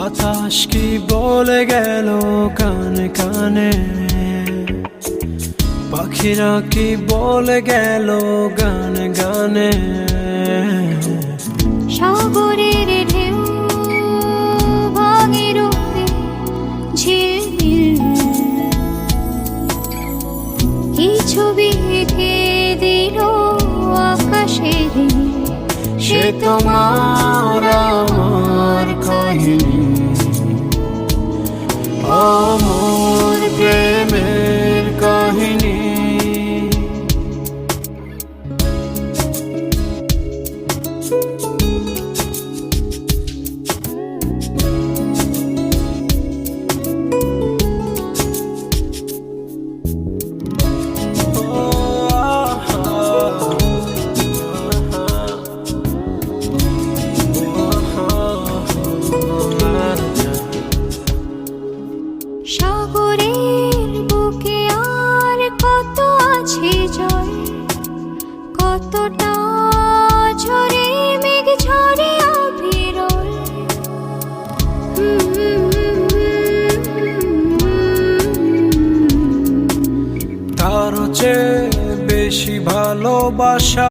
বাতাস কি বলে গেল কানে কানে, পাখিরা কি বলে গেল গানে গানে। সাগরের ঢেউ ভাঙে রূপে ঝিলমিল, কি ছবি এঁকে দিল আকাশের নীল। সে তোমার আমার কাহিনী, অমর প্রেমের কাহিনী। সাগরের বুকে আর কত আছে জল, কতটা ঝরে মেঘ ঝরে অবিরল। তার চেয়ে বেশি ভালোবাসা